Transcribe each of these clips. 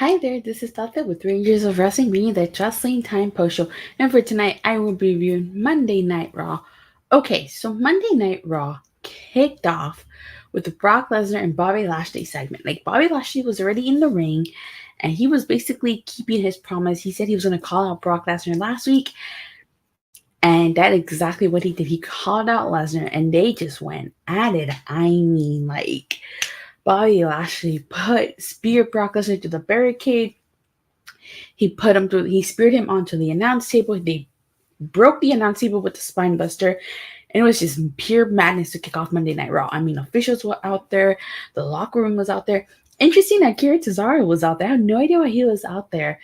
Hi there, this is Datila with 3 Years of Wrestling, being the Wrestling Time Post Show. And for tonight, I will be reviewing Monday Night Raw. Okay, so Monday Night Raw kicked off with the Brock Lesnar and Bobby Lashley segment. Like, Bobby Lashley was already in the ring, and he was basically keeping his promise. He said he was going to call out Brock Lesnar last week, and that's exactly what he did. He called out Lesnar, and they just went at it. I mean, like, Bobby Lashley speared Brock Lesnar to the barricade. He speared him onto the announce table. They broke the announce table with the spine buster. And it was just pure madness to kick off Monday Night Raw. I mean, officials were out there. The locker room was out there. Interesting that Kira Cesaro was out there. I had no idea why he was out there.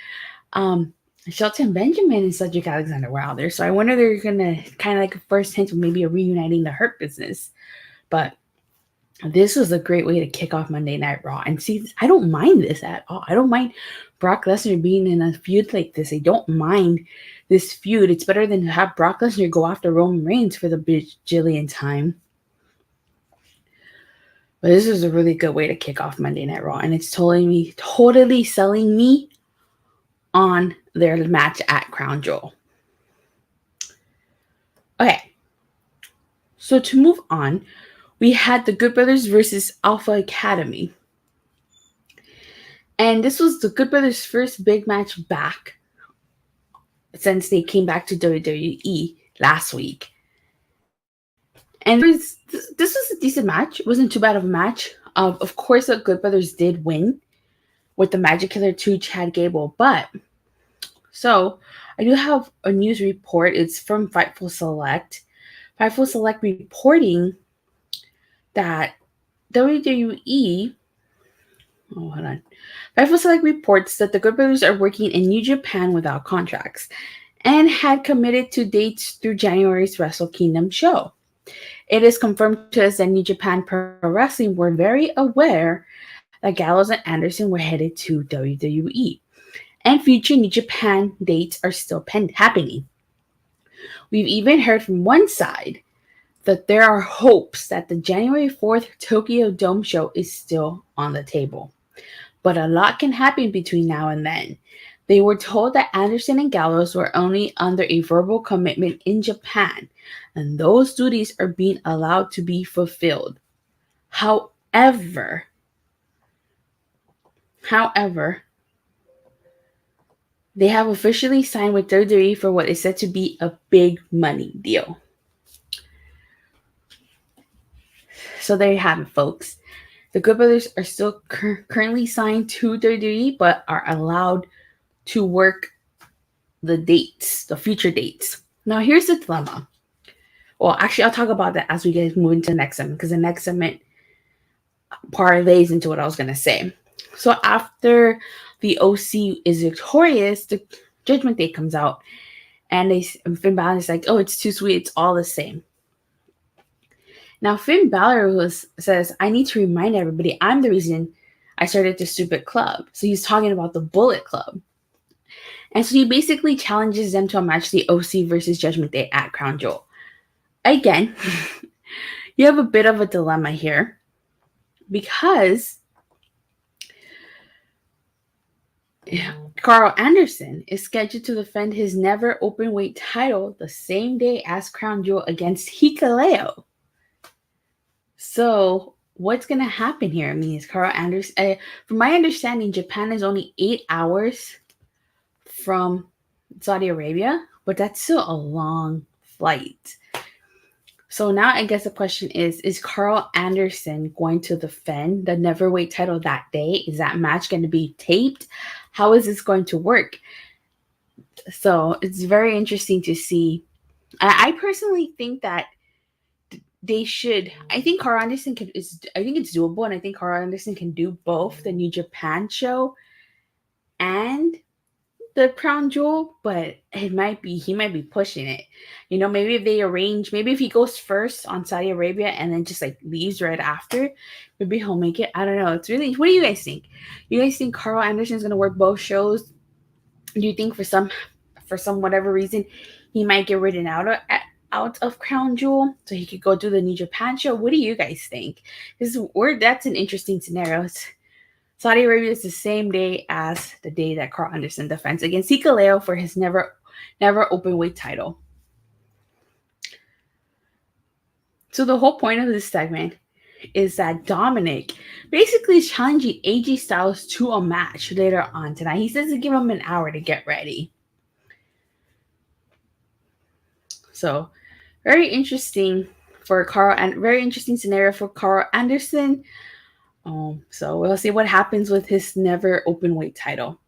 Shelton Benjamin and Cedric Alexander were out there. So I wonder if they're going to kind of like a first hint of maybe reuniting the Hurt Business. But this was a great way to kick off Monday Night Raw. And see, I don't mind this at all. I don't mind Brock Lesnar being in a feud like this. I don't mind this feud. It's better than to have Brock Lesnar go after Roman Reigns for the bajillion time. But this is a really good way to kick off Monday Night Raw. And it's totally selling me on their match at Crown Jewel. Okay. So to move on, we had the Good Brothers versus Alpha Academy. And this was the Good Brothers' first big match back since they came back to WWE last week. And this was a decent match. It wasn't too bad of a match. Of course, the Good Brothers did win with the Magic Killer 2, Chad Gable. But, so, I do have a news report. It's from Fightful Select. Fightful Select reporting that WWE... Oh, hold on. Fightful Select reports that the Good Brothers are working in New Japan without contracts and had committed to dates through January's Wrestle Kingdom show. It is confirmed to us that New Japan Pro Wrestling were very aware that Gallows and Anderson were headed to WWE, and future New Japan dates are still happening. We've even heard from one side that there are hopes that the January 4th Tokyo Dome show is still on the table. But a lot can happen between now and then. They were told that Anderson and Gallows were only under a verbal commitment in Japan, and those duties are being allowed to be fulfilled. However, they have officially signed with WWE for what is said to be a big money deal. So there you have it, folks. The Good Brothers are still currently signed to WWE, but are allowed to work the dates, the future dates. Now, here's the dilemma. Well, actually, I'll talk about that as we get moving to the next segment, because the next segment parlays into what I was going to say. So after the OC is victorious, the Judgment Day comes out, and Finn Balor is like, oh, it's too sweet, it's all the same. Now, Finn Balor says, I need to remind everybody I'm the reason I started this stupid club. So he's talking about the Bullet Club. And so he basically challenges them to a match, the OC versus Judgment Day at Crown Jewel. Again, you have a bit of a dilemma here, because Carl Anderson is scheduled to defend his never open weight title the same day as Crown Jewel against Hikuleo. So what's going to happen here? I mean, is Carl Anderson... from my understanding, Japan is only 8 hours from Saudi Arabia, but that's still a long flight. So now I guess the question is Carl Anderson going to defend the neverweight title that day? Is that match going to be taped? How is this going to work? So it's very interesting to see. I personally think that they should. I think Carl Anderson I think it's doable, and I think Carl Anderson can do both the New Japan show and the Crown Jewel, but he might be pushing it. You know, maybe if they arrange, maybe if he goes first on Saudi Arabia and then just like leaves right after, maybe he'll make it. I don't know. It's really, what do you guys think? You guys think Carl Anderson's gonna work both shows? Do you think for some whatever reason he might get written out of Crown Jewel so he could go do the New Japan show? What do you guys think? That's an interesting scenario. Saudi Arabia is the same day as the day that Carl Anderson defends against Hikuleo for his never openweight title. So the whole point of this segment is that Dominik basically is challenging AJ Styles to a match later on tonight. He says to give him an hour to get ready. So very interesting for Carl, and very interesting scenario for Carl Anderson. So we'll see what happens with his never openweight title.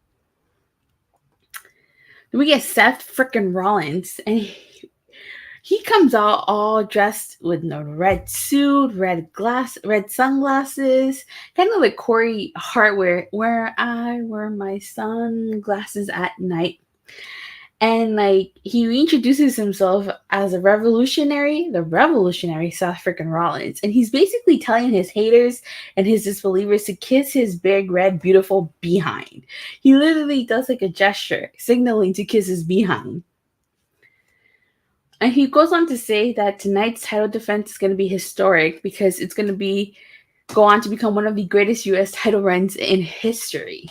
Then we get Seth freaking Rollins, and he comes out all dressed with a red suit, red sunglasses, kind of like Corey Hart, where I wear my sunglasses at night. And like he reintroduces himself as the revolutionary Seth freaking Rollins. And he's basically telling his haters and his disbelievers to kiss his big, red, beautiful behind. He literally does like a gesture, signaling to kiss his behind. And he goes on to say that tonight's title defense is going to be historic because it's going to go on to become one of the greatest U.S. title runs in history.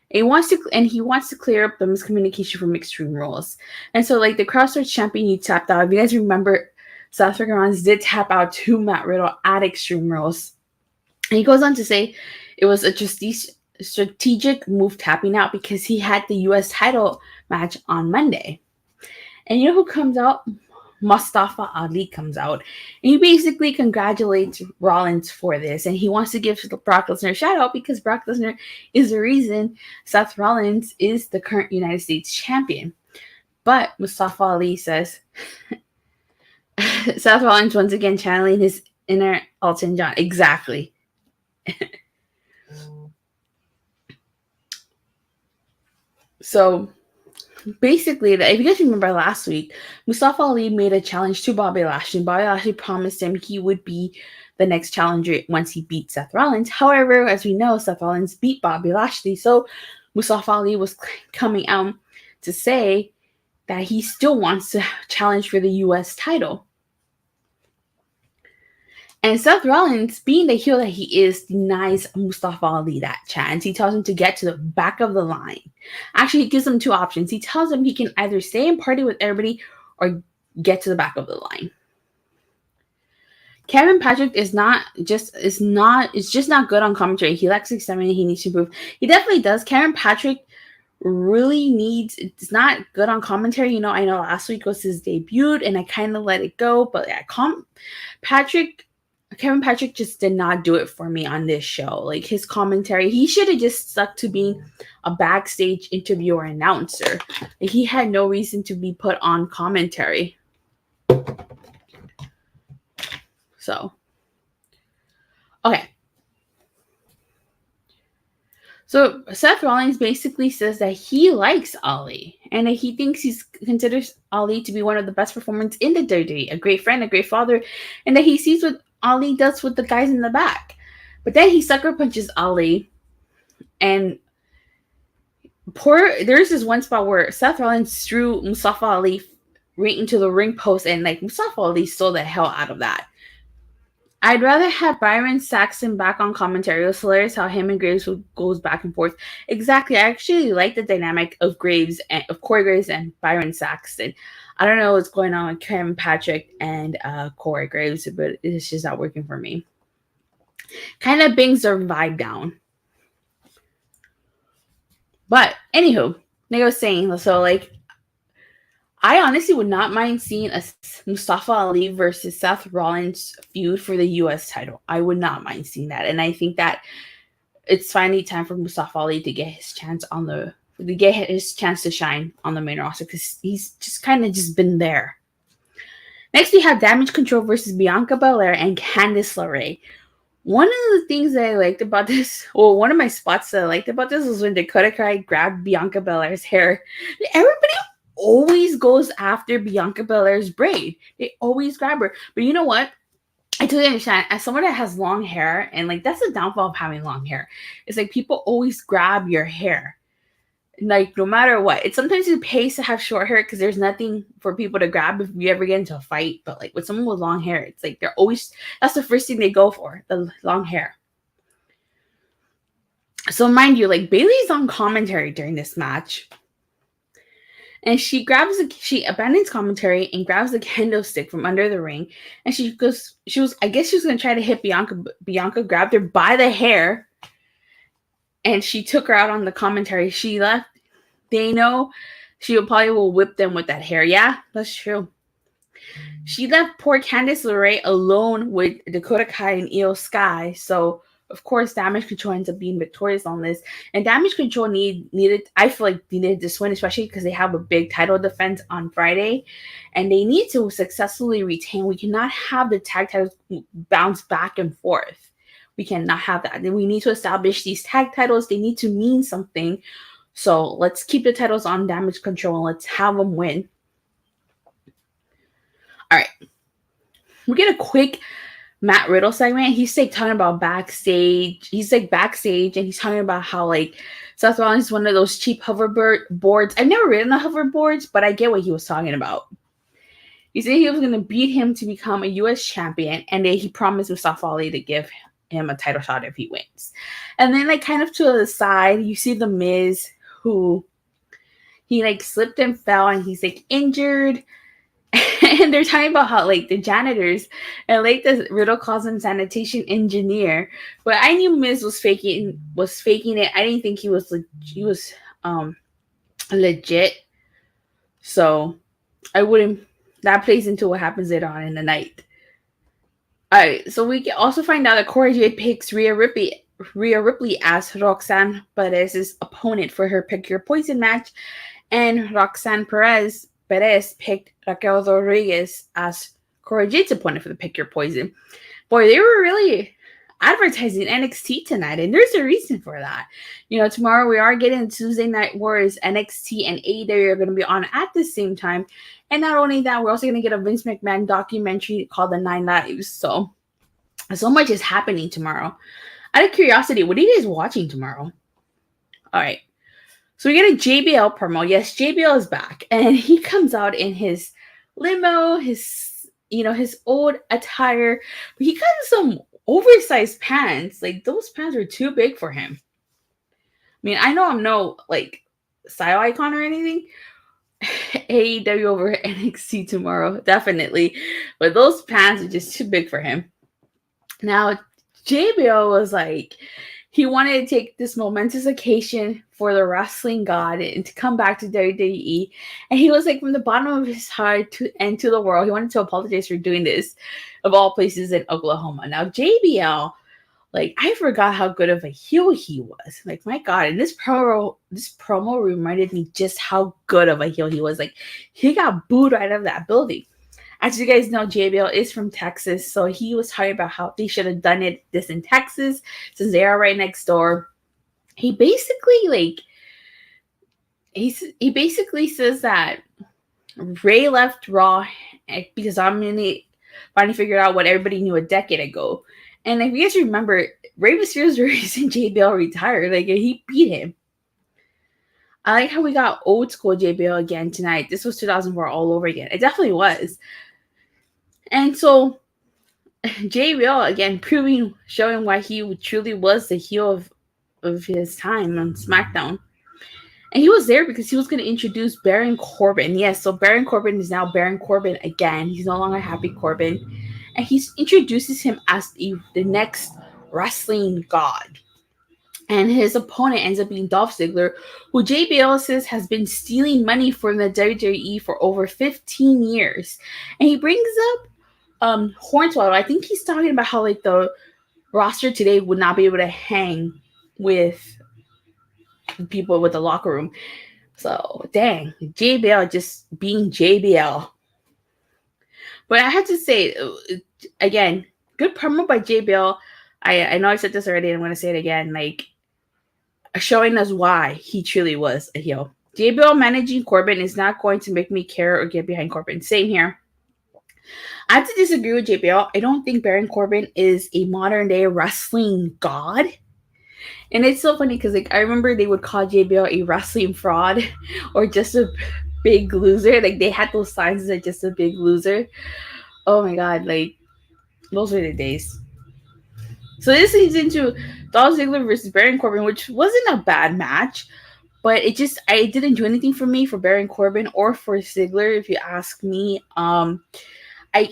He wants to clear up the miscommunication from Extreme Rules. And so, like, the Crossroads champion, you tapped out. If you guys remember, Seth Rollins did tap out to Matt Riddle at Extreme Rules. And he goes on to say it was a strategic move tapping out because he had the U.S. title match on Monday. And you know who comes out? Mustafa Ali comes out, and he basically congratulates Rollins for this, and he wants to give Brock Lesnar a shout out because Brock Lesnar is the reason Seth Rollins is the current United States champion. But Mustafa Ali says Seth Rollins once again channeling his inner Elton John. Exactly. So basically, if you guys remember last week, Mustafa Ali made a challenge to Bobby Lashley. Bobby Lashley promised him he would be the next challenger once he beat Seth Rollins. However, as we know, Seth Rollins beat Bobby Lashley. So Mustafa Ali was coming out to say that he still wants to challenge for the U.S. title. And Seth Rollins, being the heel that he is, denies Mustafa Ali that chance. He tells him to get to the back of the line. Actually, he gives him two options. He tells him he can either stay and party with everybody or get to the back of the line. Kevin Patrick is just not good on commentary. He lacks excitement. He needs to improve. He definitely does. Kevin Patrick really it's not good on commentary. You know, I know last week was his debut and I kind of let it go, but yeah, Kevin Patrick just did not do it for me on this show. Like his commentary, he should have just stuck to being a backstage interviewer announcer. Like, he had no reason to be put on commentary. So, okay. So Seth Rollins basically says that he likes Ali and that he thinks he considers Ali to be one of the best performers in the WWE, a great friend, a great father, and that he sees what Ali does with the guys in the back. But then he sucker punches Ali, and there's this one spot where Seth Rollins threw Mustafa Ali right into the ring post, and like Mustafa Ali stole the hell out of that. I'd rather have Byron Saxton back on commentary. It was hilarious how him and Graves goes back and forth. Exactly. I actually like the dynamic of Corey Graves and Byron Saxton. I don't know what's going on with Kevin Patrick and Corey Graves, but it's just not working for me. Kind of brings their vibe down. But anywho, like I was saying, so like I honestly would not mind seeing a Mustafa Ali versus Seth Rollins feud for the U.S. title. I would not mind seeing that. And I think that it's finally time for Mustafa Ali to get his chance to shine on the main roster because he's just kind of just been there. Next, we have Damage Control versus Bianca Belair and Candice LeRae. One of the things that I liked about this, one of my spots that I liked about this was when Dakota Kai grabbed Bianca Belair's hair. Everybody always goes after Bianca Belair's braid. They always grab her. But you know what? I totally understand. As someone that has long hair, and like that's the downfall of having long hair. It's like people always grab your hair. Like no matter what. It's sometimes it pays to have short hair because there's nothing for people to grab if you ever get into a fight. But like with someone with long hair, it's like that's the first thing they go for, the long hair. So mind you, like Bailey's on commentary during this match. And she abandons commentary and grabs the kendo stick from under the ring. And I guess she was going to try to hit Bianca. But Bianca grabbed her by the hair and she took her out on the commentary. She left. They know she probably will whip them with that hair. Yeah, that's true. She left poor Candice LeRae alone with Dakota Kai and Io Sky. So, of course, Damage Control ends up being victorious on this. And Damage Control needed, I feel like they needed this win, especially because they have a big title defense on Friday. And they need to successfully retain. We cannot have the tag titles bounce back and forth. We cannot have that. We need to establish these tag titles. They need to mean something. So let's keep the titles on Damage Control and let's have them win. All right. We get a quick Matt Riddle segment. He's like talking about backstage. He's like backstage and he's talking about how like Seth Rollins is one of those cheap hoverboards. I've never ridden a hoverboards, but I get what he was talking about. He said he was going to beat him to become a U.S. champion, and then he promised Mustafa Ali to give him a title shot if he wins. And then like kind of to the side, you see the Miz, who he like slipped and fell and he's like injured. And they're talking about how like the janitors and like the Riddle calls him sanitation engineer, but I knew Miz was faking it. I didn't think he was legit. So I wouldn't. That plays into what happens later on in the night. All right, so we can also find out that Cora Jade picks Rhea Ripley as Roxanne Perez's opponent for her Pick Your Poison match, and Roxanne Perez picked Raquel Rodriguez as Cora Jade's opponent for the Pick Your Poison. Boy, they were really advertising NXT tonight, and there's a reason for that. You know, tomorrow we are getting Tuesday Night Wars. NXT and AEW are going to be on at the same time. And not only that, we're also going to get a Vince McMahon documentary called The 9 Lives. So much is happening tomorrow. Out of curiosity, what are you guys watching tomorrow? All right. So we get a JBL promo. Yes, JBL is back. And he comes out in his limo, his old attire. But he got some oversized pants. Like, those pants were too big for him. I mean, I know I'm no, like, style icon or anything. AEW over NXT tomorrow, definitely. But those pants are just too big for him. Now, JBL was like, he wanted to take this momentous occasion for the wrestling god and to come back to WWE. And he was like, from the bottom of his heart to the world, he wanted to apologize for doing this, of all places, in Oklahoma. Now, JBL, like, I forgot how good of a heel he was. Like, my God. And this promo reminded me just how good of a heel he was. Like, he got booed right out of that building. As you guys know, JBL is from Texas, so he was talking about how they should have done this in Texas since they are right next door. He basically says that Ray left Raw because I'm finally figured out what everybody knew a decade ago. And if you guys remember, Rey Mysterio's the reason JBL retired. Like, he beat him. I like how we got old school JBL again tonight. This was 2004 all over again. It definitely was. And so JBL again showing why he truly was the heel of his time on SmackDown. And he was there because he was going to introduce Baron Corbin. Yes, so Baron Corbin is now Baron Corbin again. He's no longer Happy Corbin. And he introduces him as the next wrestling god. And his opponent ends up being Dolph Ziggler, who JBL says has been stealing money from the WWE for over 15 years. And he brings up Hornswoggle. I think he's talking about how like the roster today would not be able to hang with people with the locker room. So, dang, JBL just being JBL. But I have to say, again, good promo by JBL. I know I said this already, and I'm going to say it again. Like, showing us why he truly was a heel. JBL managing Corbin is not going to make me care or get behind Corbin. Same here. I have to disagree with JBL. I don't think Baron Corbin is a modern day wrestling god. And it's so funny because like I remember they would call JBL a wrestling fraud or just a big loser. Like they had those signs that just a big loser. Oh my God, like those were the days. So this leads into Dolph Ziggler versus Baron Corbin, which wasn't a bad match, but I didn't do anything for me for Baron Corbin or for Ziggler, if you ask me. I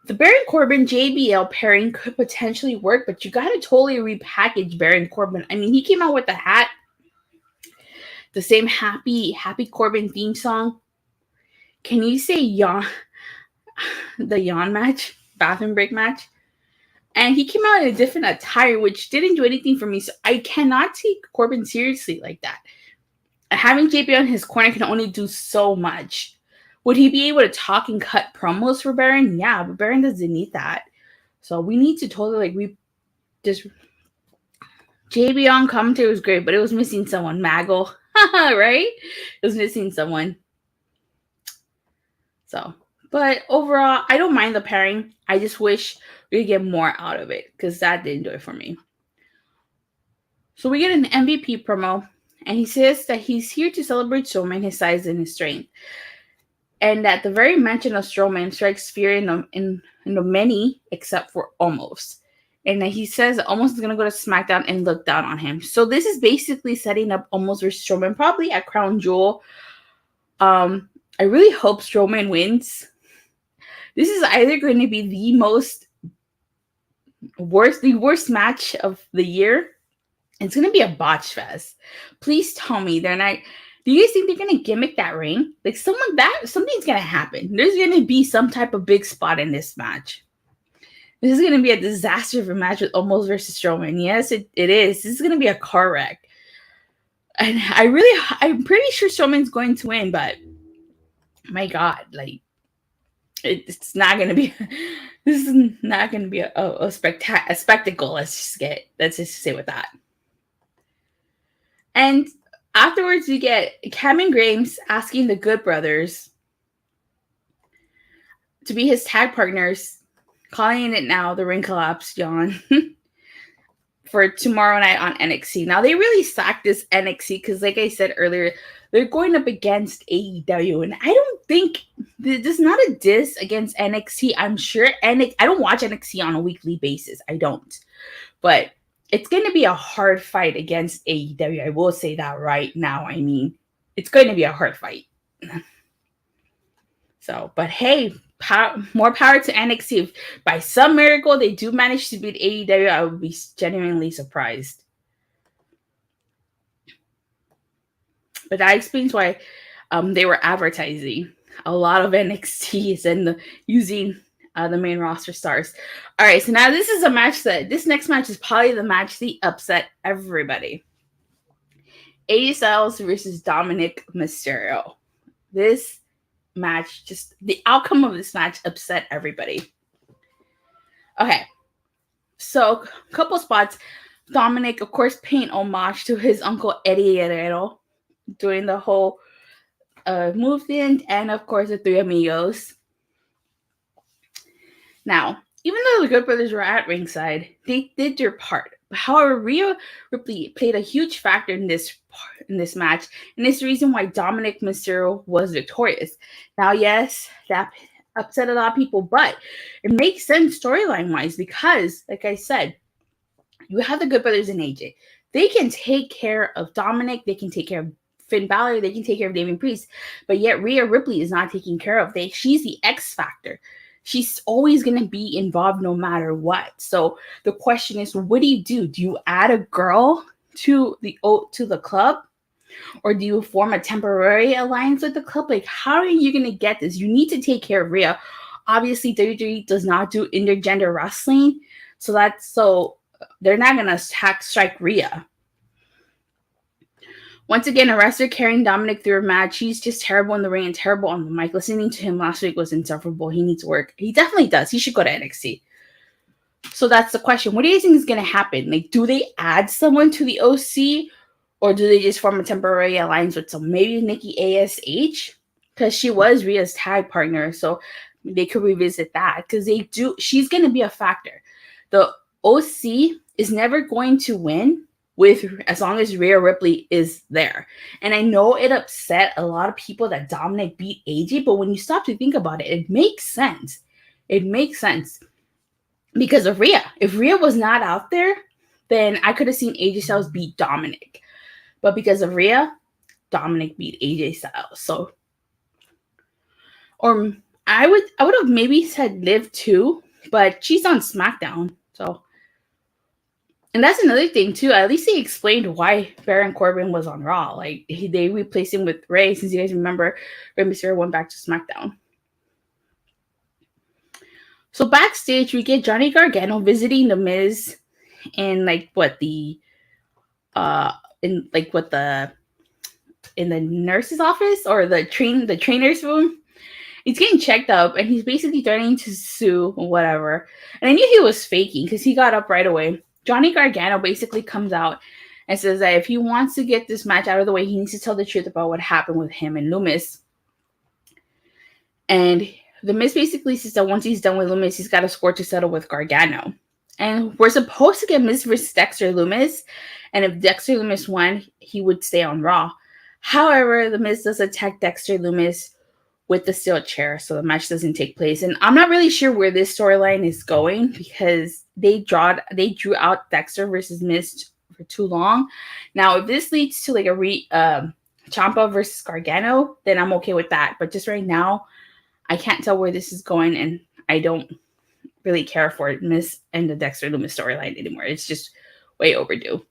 The Baron Corbin JBL pairing could potentially work, but you gotta totally repackage Baron Corbin. I mean, he came out with a hat, the same happy Corbin theme song. Can you say yawn? The yawn match, bathroom break match, and he came out in a different attire, which didn't do anything for me. So I cannot take Corbin seriously like that. Having JBL in his corner can only do so much. Would he be able to talk and cut promos for Baron? Yeah, but Baron doesn't need that. So we need to totally JBL on commentary was great, but it was missing someone. Maggle, right? It was missing someone. So, but overall, I don't mind the pairing. I just wish we could get more out of it because that didn't do it for me. So we get an MVP promo, and he says that he's here to celebrate Strowman, his size and his strength. And that the very mention of Strowman strikes fear in the many, except for Omos. And that he says Omos is going to go to SmackDown and look down on him. So this is basically setting up Omos versus Strowman, probably at Crown Jewel. I really hope Strowman wins. This is either going to be the worst match of the year. It's going to be a botch fest. Please tell me they're not. Do you guys think they're going to gimmick that ring? Like something's going to happen. There's going to be some type of big spot in this match. This is going to be a disaster of a match with Omos versus Strowman. Yes, it is. This is going to be a car wreck. And I'm pretty sure Strowman's going to win, but my God, like it's not going to be. This is not going to be a spectacle. Let's just say with that. And afterwards, you get Cameron Grimes asking the Good Brothers to be his tag partners, calling it now the Ring Collapse, John, for tomorrow night on NXT. Now, they really sacked this NXT because, like I said earlier, they're going up against AEW. And I don't think, this is not a diss against NXT. I'm sure I don't watch NXT on a weekly basis. I don't. But it's going to be a hard fight against AEW. I will say that right now. I mean, it's going to be a hard fight. So, but hey, more power to NXT. If by some miracle they do manage to beat AEW, I would be genuinely surprised. But that explains why they were advertising a lot of NXTs and using the main roster stars. All right, so now this is a match this next match is probably the match that upset everybody. AJ Styles versus Dominik Mysterio. This match, just the outcome of this match upset everybody. Okay, so a couple spots. Dominik, of course, paying homage to his uncle Eddie Guerrero during the whole movement, and of course the Three Amigos. Now, even though the Good Brothers were at ringside, they did their part. However, Rhea Ripley played a huge factor in this match, and it's the reason why Dominik Mysterio was victorious. Now, yes, that upset a lot of people, but it makes sense storyline-wise because, like I said, you have the Good Brothers and AJ. They can take care of Dominik. They can take care of Finn Balor. They can take care of Damian Priest. But yet Rhea Ripley is not taking care of. She's the X factor. She's always going to be involved no matter what. So the question is, what do you do? Do you add a girl to the club? Or do you form a temporary alliance with the club? Like, how are you going to get this? You need to take care of Rhea. Obviously, WWE does not do intergender wrestling. So they're not going to strike Rhea. Once again, a wrestler carrying Dominik through a match. He's just terrible in the ring and terrible on the mic. Listening to him last week was insufferable. He needs work. He definitely does. He should go to NXT. So that's the question. What do you think is going to happen? Like, do they add someone to the OC? Or do they just form a temporary alliance with maybe Nikki ASH? Because she was Rhea's tag partner. So they could revisit that. Because she's going to be a factor. The OC is never going to win as long as Rhea Ripley is there. And I know it upset a lot of people that Dominik beat AJ, but when you stop to think about it, it makes sense. It makes sense. because of Rhea. If Rhea was not out there, then I could have seen AJ Styles beat Dominik. But because of Rhea, Dominik beat AJ Styles. So, or I would have maybe said Liv too, but she's on SmackDown. So, and that's another thing too. At least they explained why Baron Corbin was on Raw. Like they replaced him with Ray, since you guys remember, Rey Mysterio went back to SmackDown. So backstage, we get Johnny Gargano visiting the Miz in in the nurse's office or the trainer's room. He's getting checked up, and he's basically threatening to sue or whatever. And I knew he was faking because he got up right away. Johnny Gargano basically comes out and says that if he wants to get this match out of the way, he needs to tell the truth about what happened with him and Loomis. And the Miz basically says that once he's done with Loomis, he's got a score to settle with Gargano. And we're supposed to get Miz versus Dexter Loomis. And if Dexter Loomis won, he would stay on Raw. However, the Miz does attack Dexter Loomis with the steel chair, so the match doesn't take place. And I'm not really sure where this storyline is going because they drew out Dexter versus Miz for too long. Now, if this leads to like a Ciampa versus Gargano, then I'm okay with that. But just right now, I can't tell where this is going, and I don't really care for Miz and the Dexter Loomis storyline anymore. It's just way overdue.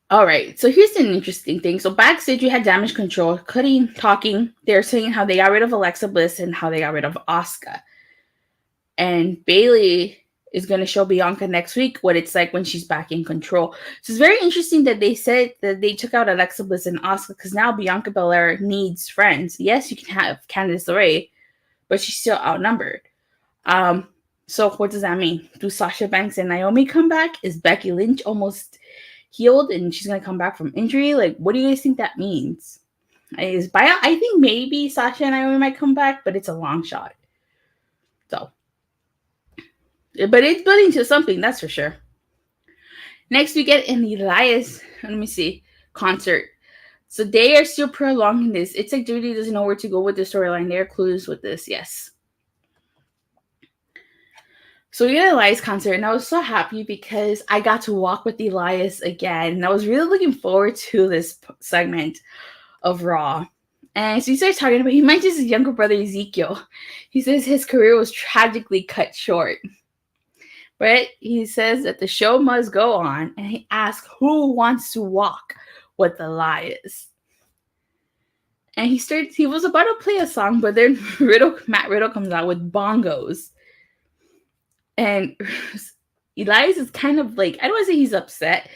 All right, so here's an interesting thing. So backstage, we had Damage Control talking. They're saying how they got rid of Alexa Bliss and how they got rid of Asuka. And Bayley is going to show Bianca next week what it's like when she's back in control. So it's very interesting that they said that they took out Alexa Bliss and Asuka because now Bianca Belair needs friends. Yes, you can have Candice LeRae, but she's still outnumbered. So what does that mean? Do Sasha Banks and Naomi come back? Is Becky Lynch almost healed and she's going to come back from injury? Like, what do you guys think that means? I think maybe Sasha and Naomi might come back, but it's a long shot. So, but it's building to something, that's for sure. Next, we get an Elias, concert. So they are still prolonging this. It's like WWE doesn't know where to go with the storyline. They're clueless with this, yes. So we get Elias concert, and I was so happy because I got to walk with Elias again. And I was really looking forward to this segment of Raw. And so he starts talking about, he mentions his younger brother Ezekiel. He says his career was tragically cut short. But he says that the show must go on, and he asks who wants to walk with Elias. And he was about to play a song, but then Matt Riddle comes out with bongos. And Elias is kind of like, I don't want to say he's upset.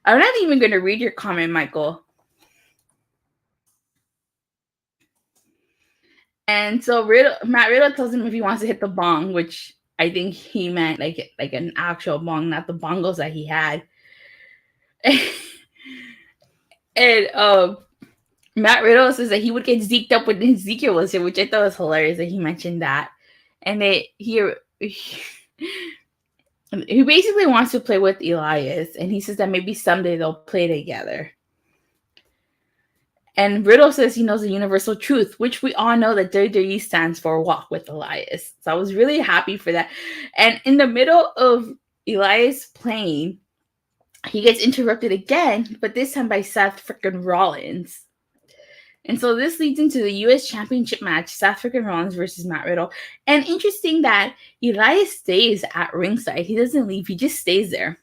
I'm not even going to read your comment, Michael. And so Matt Riddle tells him if he wants to hit the bong, which I think he meant like an actual bong, not the bongos that he had. And Matt Riddle says that he would get zeked up when Ezekiel was here, which I thought was hilarious that he mentioned that. And he basically wants to play with Elias, and he says that maybe someday they'll play together. And Riddle says he knows the universal truth, which we all know that WWE stands for walk with Elias. So I was really happy for that. And in the middle of Elias playing, he gets interrupted again, but this time by Seth freaking Rollins. And so this leads into the U.S. Championship match, Seth freaking Rollins versus Matt Riddle. And interesting that Elias stays at ringside. He doesn't leave. He just stays there.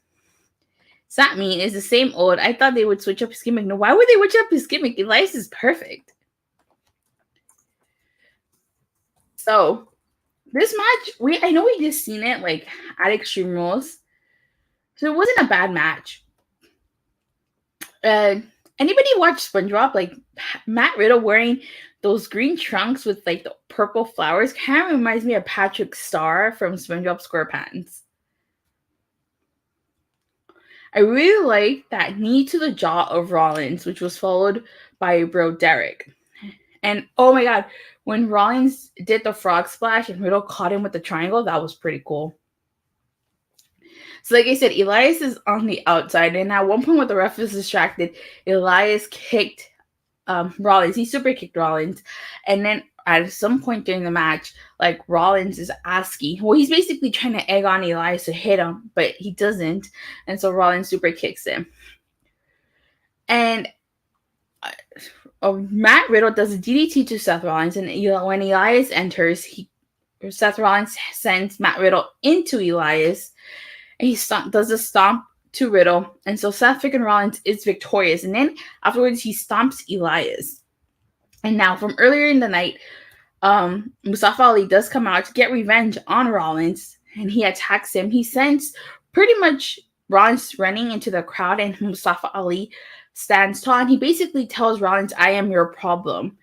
Does that mean it's the same old? I thought they would switch up his gimmick. No, why would they switch up his gimmick? Elias is perfect. So this match, I know we just seen it like at Extreme Rules. So it wasn't a bad match. Anybody watch SpongeBob? Like Matt Riddle wearing those green trunks with like the purple flowers kind of reminds me of Patrick Star from SpongeBob SquarePants. I really like that knee to the jaw of Rollins, which was followed by bro Derek. And oh my god, when Rollins did the frog splash and Riddle caught him with the triangle, that was pretty cool. So like I said, Elias is on the outside, and at one point when the ref was distracted, Elias kicked Rollins. He super kicked Rollins, and then at some point during the match, like Rollins is asking, well, he's basically trying to egg on Elias to hit him, but he doesn't, and so Rollins super kicks him. And Matt Riddle does a DDT to Seth Rollins, and when Elias enters, Seth Rollins sends Matt Riddle into Elias, and he does a stomp to Riddle, and so Seth freaking Rollins is victorious. And then afterwards, he stomps Elias. And now, from earlier in the night, Mustafa Ali does come out to get revenge on Rollins, and he attacks him. He sends pretty much Rollins running into the crowd, and Mustafa Ali stands tall, and he basically tells Rollins, "I am your problem."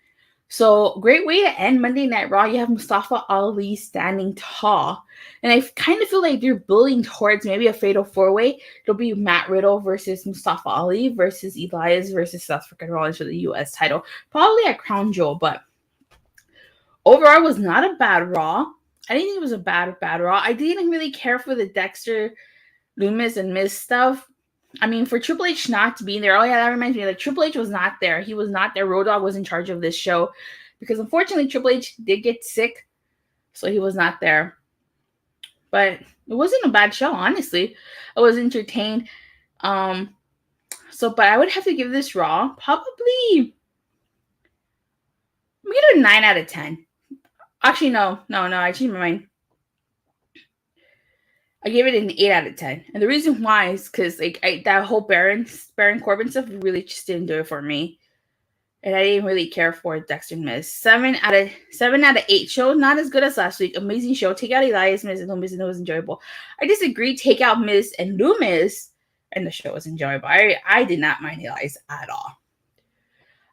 So, great way to end Monday Night Raw. You have Mustafa Ali standing tall. And I kind of feel like they're building towards maybe a fatal four-way. It'll be Matt Riddle versus Mustafa Ali versus Elias versus Seth freaking Rollins for the U.S. title. Probably at Crown Jewel, but overall, it was not a bad Raw. I didn't think it was a bad Raw. I didn't really care for the Dexter, Lumis, and Miz stuff. I mean, for Triple H not to be there, oh yeah, that reminds me, like Triple H was not there. He was not there. Road Dogg was in charge of this show because unfortunately Triple H did get sick, so he was not there. But it wasn't a bad show, honestly. I was entertained. But I would have to give this Raw probably a 9 out of 10. Actually, no, I changed my mind. I gave it an 8 out of 10. And the reason why is because that whole Baron Corbin stuff really just didn't do it for me. And I didn't really care for Dexter and Miz. 7 out of 8. Show not as good as last week. Amazing show. Take out Elias, Miz, and Lumis, and it was enjoyable. I disagree. Take out Miz and Lumis, and the show was enjoyable. I did not mind Elias at all.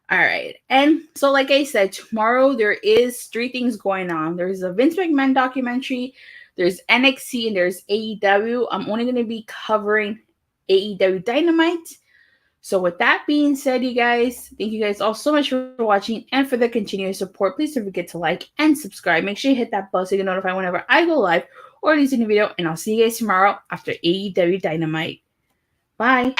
All right. And so, like I said, tomorrow there is 3 things going on. There's a Vince McMahon documentary, there's NXT, and there's AEW. I'm only going to be covering AEW Dynamite. So with that being said, you guys, thank you guys all so much for watching and for the continuous support. Please don't forget to like and subscribe. Make sure you hit that bell so you get notified whenever I go live or release a new video. And I'll see you guys tomorrow after AEW Dynamite. Bye.